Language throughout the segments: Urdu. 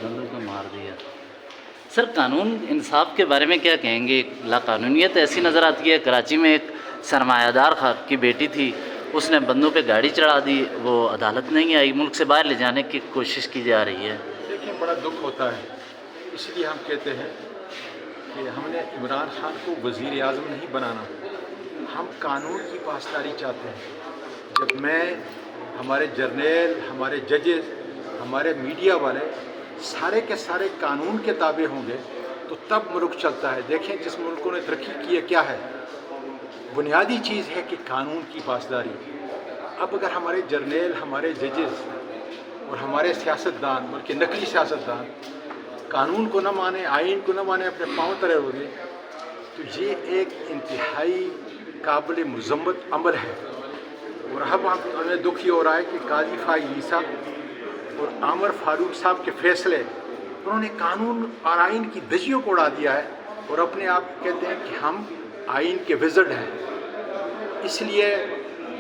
بندوں کو مار دیا۔ سر قانون انصاف کے بارے میں کیا کہیں گے؟ لاقانونیت ایسی نظر آتی ہے، کراچی میں ایک سرمایہ دار کی بیٹی تھی، اس نے بندوں پہ گاڑی چڑھا دی، وہ عدالت نہیں آئی، ملک سے باہر لے جانے کی کوشش کی جا رہی ہے۔ دیکھیں بڑا دکھ ہوتا ہے، اس لیے ہم کہتے ہیں کہ ہم نے عمران خان کو وزیر اعظم نہیں بنانا، ہم قانون کی پاسداری چاہتے ہیں۔ جب میں، ہمارے جرنیل، ہمارے ججز، ہمارے میڈیا والے سارے کے سارے قانون کے تابع ہوں گے تو تب ملک چلتا ہے۔ دیکھیں جس ملکوں نے ترقی کی ہے کیا ہے، بنیادی چیز ہے کہ قانون کی پاسداری۔ اب اگر ہمارے جرنیل، ہمارے ججز اور ہمارے سیاستدان، بلکہ نقلی سیاستدان قانون کو نہ مانے، آئین کو نہ مانے، اپنے پاؤں تلے ہو گئے، تو یہ ایک انتہائی قابل مذمت عمل ہے۔ اور اب ہمیں دکھ یہ ہو رہا ہے کہ قاضی فائز عیسیٰ اور عامر فاروق صاحب کے فیصلے، انہوں نے قانون اور آئین کی دھجیوں کو اڑا دیا ہے اور اپنے آپ کہتے ہیں کہ ہم آئین کے وزرڈ ہیں۔ اس لیے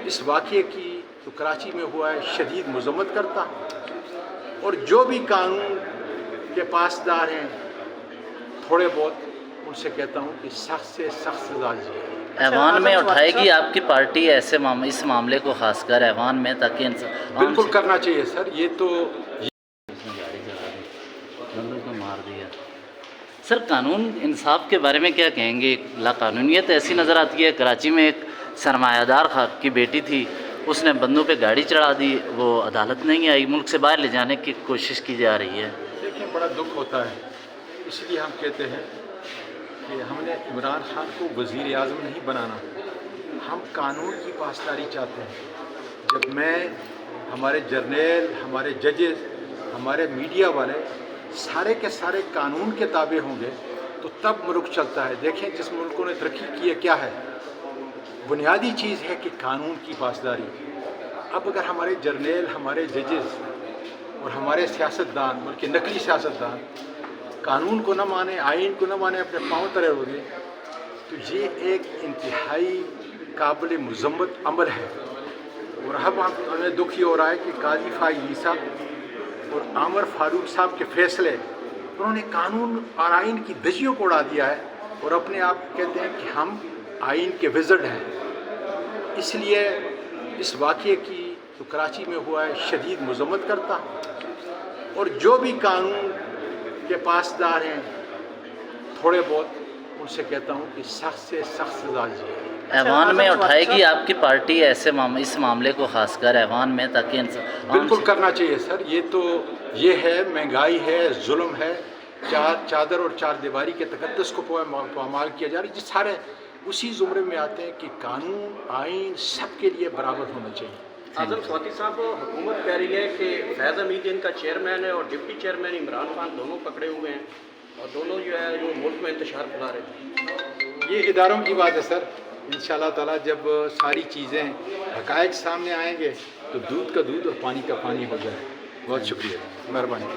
اس واقعے کی جو کراچی میں ہوا ہے شدید مذمت کرتا ہوں، اور جو بھی قانون کے پاسدار ہیں تھوڑے بہت، ان سے کہتا ہوں کہ سخت سے سخت سزا دی جائے۔ ایوان میں اٹھائے گی آپ کی پارٹی ایسے اس معاملے کو، خاص کر ایوان میں، تاکہ بالکل کرنا چاہیے سر، یہ تو بندوں کو مار دیا۔ سر قانون انصاف کے بارے میں کیا کہیں گے؟ لاقانونیت ایسی نظر آتی ہے، کراچی میں ایک سرمایہ دار کی بیٹی تھی، اس نے بندوں پہ گاڑی چڑھا دی، وہ عدالت نہیں آئی، ملک سے باہر لے جانے کی کوشش کی جا رہی ہے۔ دیکھیں بڑا دکھ ہوتا ہے، اس لیے ہم کہتے ہیں کہ ہم نے عمران خان کو وزیر اعظم نہیں بنانا، ہم قانون کی پاسداری چاہتے ہیں۔ جب میں، ہمارے جرنیل، ہمارے ججز، ہمارے میڈیا والے سارے کے سارے قانون کے تابع ہوں گے تو تب ملک چلتا ہے۔ دیکھیں جس ملکوں نے ترقی کی ہے کیا ہے، بنیادی چیز ہے کہ قانون کی پاسداری۔ اب اگر ہمارے جرنیل، ہمارے ججز اور ہمارے سیاستدان، بلکہ نقلی سیاستدان قانون کو نہ مانے، آئین کو نہ مانے، اپنے پاؤں تلے ہو گئے، تو یہ ایک انتہائی قابل مذمت عمل ہے۔ اور اب ہمیں دکھ یہ ہو رہا ہے کہ قاضی فائز عیسیٰ اور عامر فاروق صاحب کے فیصلے، انہوں نے قانون اور آئین کی دھجیوں کو اڑا دیا ہے اور اپنے آپ کہتے ہیں کہ ہم آئین کے وزرڈ ہیں۔ اس لیے اس واقعے کی جو کراچی میں ہوا ہے شدید مذمت کرتا ہوں، اور جو بھی قانون کے پاسدار ہیں تھوڑے بہت، ان سے کہتا ہوں کہ سخت سے سخت سزا دی جائے۔ ایوان میں اٹھائے گی آپ کی پارٹی ایسے اس معاملے کو، خاص کر ایوان میں، تاکہ بالکل کرنا چاہیے سر، یہ تو یہ ہے، مہنگائی ہے، ظلم ہے، چادر اور چار دیواری کے تقدس کو پامال کیا جا رہا ہے، جس سارے اسی زمرے میں آتے ہیں کہ قانون آئین سب کے لیے برابر ہونا چاہیے۔ اعظم سواتی صاحب، حکومت کہہ رہی ہے کہ فیض حمید ان کا چیئرمین ہے اور ڈپٹی چیئرمین عمران خان دونوں پکڑے ہوئے ہیں اور دونوں جو ہے وہ ملک میں انتشار پھیلا رہے ہیں۔ یہ اداروں کی بات ہے سر، انشاءاللہ تعالیٰ جب ساری چیزیں حقائق سامنے آئیں گے تو دودھ کا دودھ اور پانی کا پانی ہو جائے۔ بہت شکریہ، مہربانی۔